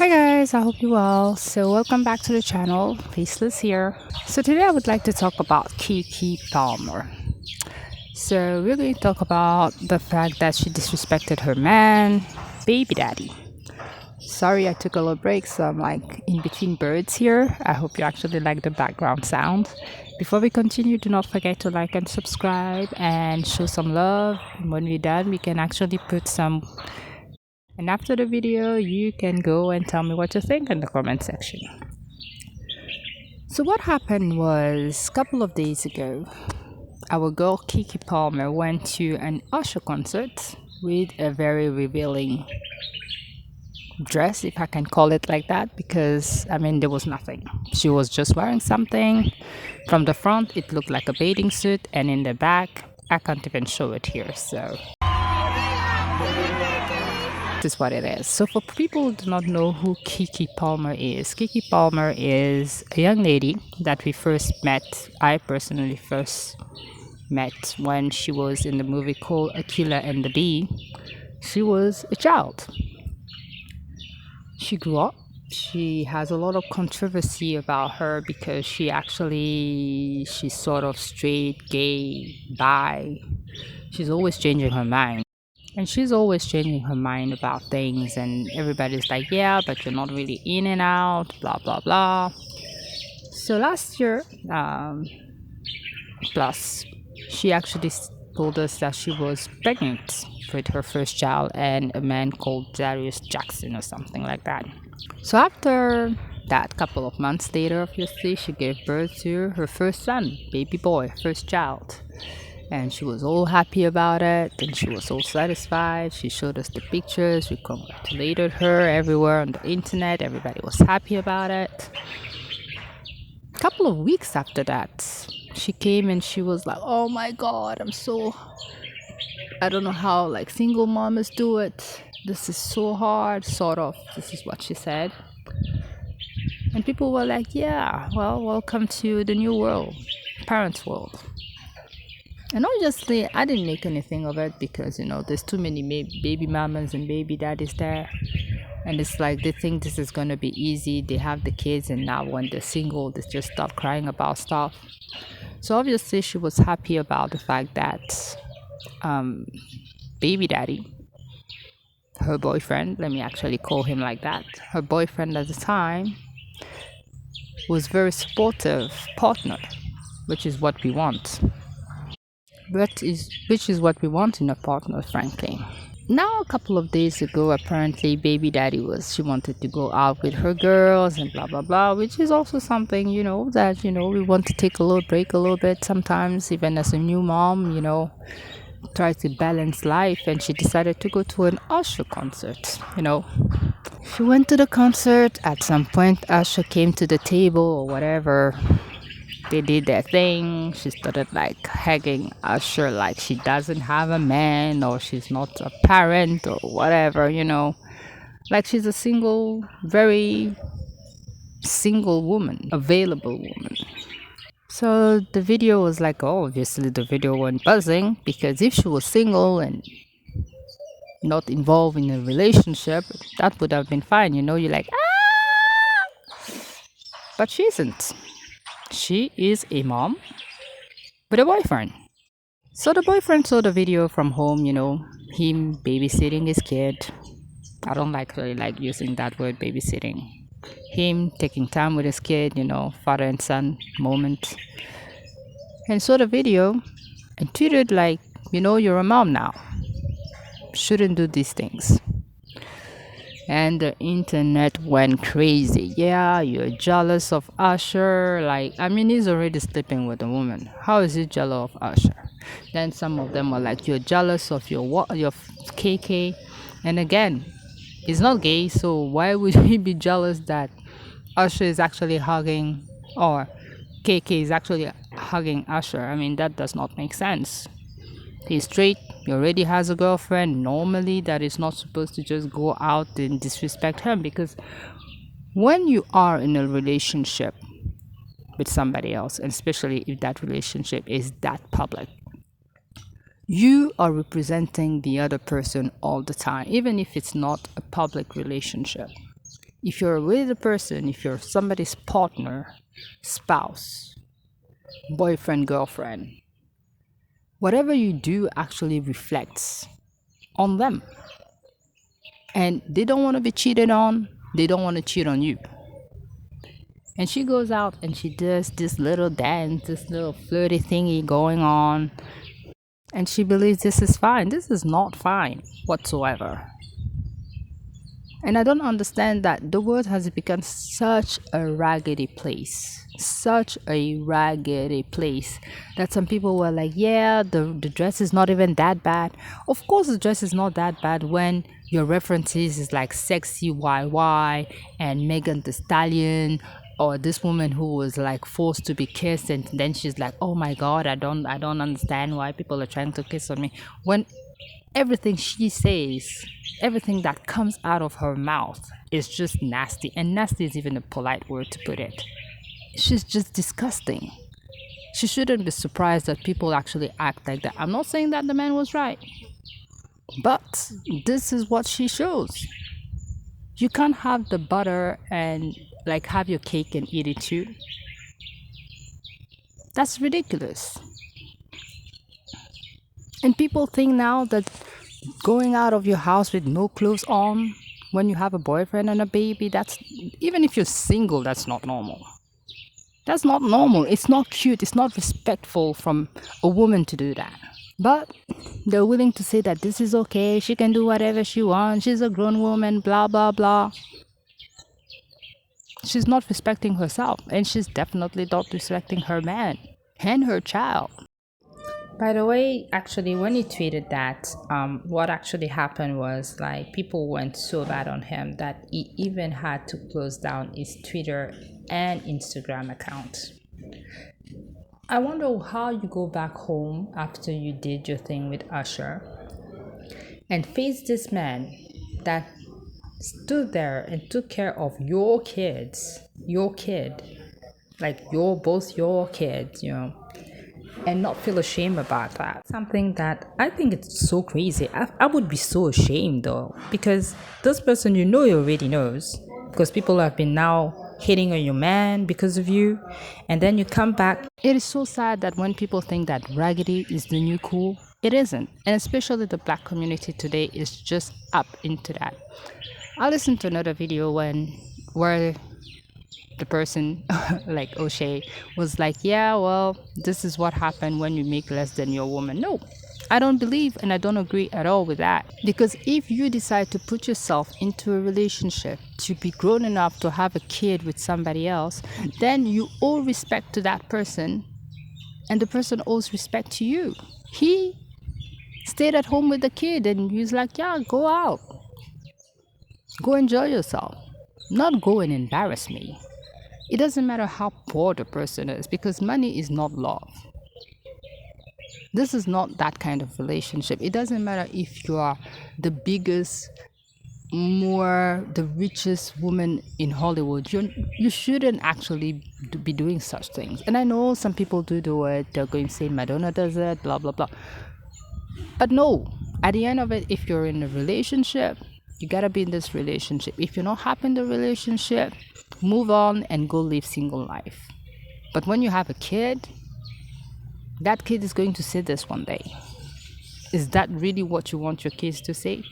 Hi guys, I hope you're well. So welcome back to the channel. Faceless here. So today I would like to talk about KEKE Palmer. So we're going to talk about the fact that she disrespected her man, baby daddy. Sorry I took a little break, so I'm like in between birds here. I hope you actually like the background sound. Before we continue, do not forget to like and subscribe and show some love. And when we're done, we can actually put some. And after the video, you can go and tell me what you think in the comment section. So what happened was a couple of days ago, our girl KEKE Palmer went to an Usher concert with a very revealing dress, if I can call it like that, because I mean there was nothing. She was just wearing something. From the front it looked like a bathing suit, and in the back I can't even show it here, so this is what it is. So for people who do not know who KEKE Palmer is, KEKE Palmer is a young lady that we first met. I personally first met when she was in the movie called Aquila and the Bee. She was a child. She grew up. She has a lot of controversy about her because she's sort of straight, gay, bi. She's always changing her mind. And she's always changing her mind about things, and everybody's like, yeah, but you're not really in and out, blah, blah, blah. So last year, plus, she actually told us that she was pregnant with her first child and a man called Darius Jackson or something like that. So after that, couple of months later, obviously, she gave birth to her first son, baby boy, first child. And she was all happy about it, and she was all satisfied. She showed us the pictures, we congratulated her everywhere on the internet, everybody was happy about it. A couple of weeks after that, she came and she was like, oh my god, I don't know how like single mamas do it. This is so hard, sort of. This is what she said. And people were like, yeah, well, welcome to the new world, parents' world. And obviously, I didn't make anything of it because, there's too many baby mamas and baby daddies there. And it's like they think this is going to be easy. They have the kids, and now when they're single, they just start crying about stuff. So obviously, she was happy about the fact that baby daddy, her boyfriend, let me actually call him like that, her boyfriend at the time, was very supportive partner, which is what we want. Which is what we want in a partner, frankly. Now, a couple of days ago, apparently, baby daddy she wanted to go out with her girls and blah blah blah, which is also something, that we want to take a little break a little bit sometimes, even as a new mom, try to balance life. And she decided to go to an Usher concert. She went to the concert. At some point, Usher came to the table or whatever. They did their thing. She started like hugging Usher like she doesn't have a man or she's not a parent or whatever. Like she's a single, very single woman, available woman. So the video was like, oh, obviously the video went buzzing, because if she was single and not involved in a relationship, that would have been fine. You're like, ah! But she isn't. She is a mom with a boyfriend. So the boyfriend saw the video from home, him babysitting his kid. I don't really like using that word, babysitting. Him taking time with his kid, father and son moment. And saw the video and tweeted like, you're a mom now. Shouldn't do these things. And the internet went crazy. Yeah, you're jealous of Usher. He's already sleeping with a woman. How is he jealous of Usher? Then some of them were like, you're jealous of your KK. And again, he's not gay, so why would he be jealous that Usher is actually hugging, or KK is actually hugging Usher? That does not make sense. He's straight, he already has a girlfriend. Normally, that is not supposed to just go out and disrespect him, because when you are in a relationship with somebody else, and especially if that relationship is that public, you are representing the other person all the time, even if it's not a public relationship. If you're with a person, if you're somebody's partner, spouse, boyfriend, girlfriend, whatever you do actually reflects on them. And they don't want to be cheated on, they don't want to cheat on you. And she goes out and she does this little dance, this little flirty thingy going on. And she believes this is fine. This is not fine whatsoever. And I don't understand that the world has become such a raggedy place. Such a raggedy place that some people were like, yeah, the dress is not even that bad. Of course, the dress is not that bad when your references is like Sexy YY and Megan Thee Stallion, or this woman who was like forced to be kissed and then she's like, oh my god, I don't understand why people are trying to kiss on me, when everything she says, everything that comes out of her mouth is just nasty. And nasty is even a polite word to put it. She's just disgusting. She shouldn't be surprised that people actually act like that. I'm not saying that the man was right, but this is what she shows. You can't have the butter and like have your cake and eat it too. That's ridiculous. And people think now that going out of your house with no clothes on when you have a boyfriend and a baby, that's, even if you're single, that's not normal. That's not normal. It's not cute. It's not respectful from a woman to do that. But they're willing to say that this is okay. She can do whatever she wants. She's a grown woman, blah, blah, blah. She's not respecting herself. And she's definitely not respecting her man and her child. By the way, actually, when he tweeted that, what actually happened was like people went so bad on him that he even had to close down his Twitter and Instagram account. I wonder how you go back home after you did your thing with Usher and face this man that stood there and took care of your kids, your kid, like both your kids, and not feel ashamed about that. Something that I think it's so crazy. I would be so ashamed though, because this person he already knows, because people have been now hitting on your man because of you, and then you come back. It is so sad that when people think that raggedy is the new cool, it isn't. And especially the black community today is just up into that. I listened to another video where the person like O'Shea was like, yeah, well, this is what happened when you make less than your woman. No, I don't believe and I don't agree at all with that. Because if you decide to put yourself into a relationship to be grown enough to have a kid with somebody else, then you owe respect to that person and the person owes respect to you. He stayed at home with the kid and he was like, yeah, go out, go enjoy yourself, not go and embarrass me. It doesn't matter how poor the person is, because money is not love. This is not that kind of relationship. It doesn't matter if you are the biggest, the richest woman in Hollywood. You shouldn't actually be doing such things. And I know some people do it. They're going to say Madonna does it, blah, blah, blah. But no, at the end of it, if you're in a relationship, you gotta be in this relationship. If you're not happy in the relationship, move on and go live single life. But when you have a kid, that kid is going to say this one day. Is that really what you want your kids to say?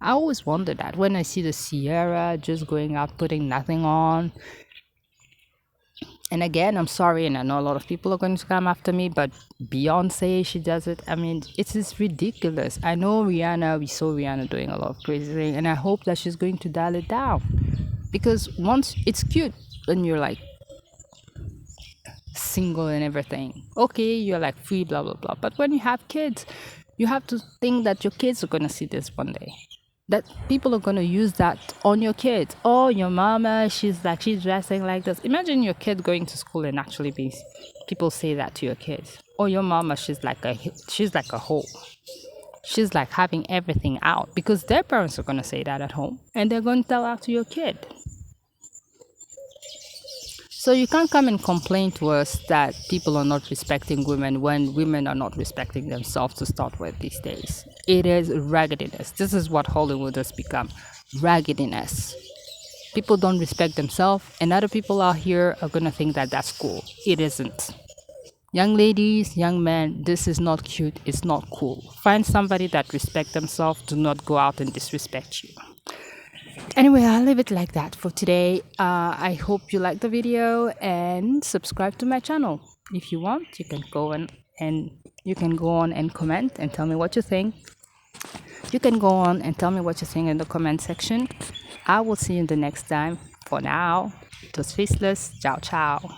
I always wonder that when I see the Sierra just going out putting nothing on. And again, I'm sorry, and I know a lot of people are going to come after me, but Beyonce, she does it. I mean, it's just ridiculous. I know Rihanna, we saw Rihanna doing a lot of crazy things, and I hope that she's going to dial it down. Because once it's cute when you're like single and everything. Okay, you're like free, blah, blah, blah. But when you have kids, you have to think that your kids are going to see this one day. That people are going to use that on your kids. Oh, your mama, she's dressing like this. Imagine your kid going to school and actually people say that to your kids. Oh, your mama, she's like a hoe. She's like having everything out, because their parents are going to say that at home and they're going to tell that to your kid. So you can't come and complain to us that people are not respecting women when women are not respecting themselves to start with these days. It is raggediness. This is what Hollywood has become. Raggediness. People don't respect themselves, and other people out here are gonna think that that's cool. It isn't. Young ladies, young men, this is not cute. It's not cool. Find somebody that respects themselves. Do not go out and disrespect you. Anyway, I'll leave it like that for today. I hope you like the video and subscribe to my channel. If you want, you can go and you can go on and comment and tell me what you think. You can go on and tell me what you think in the comment section. I will see you the next time. For now, it was Faceless. Ciao, ciao.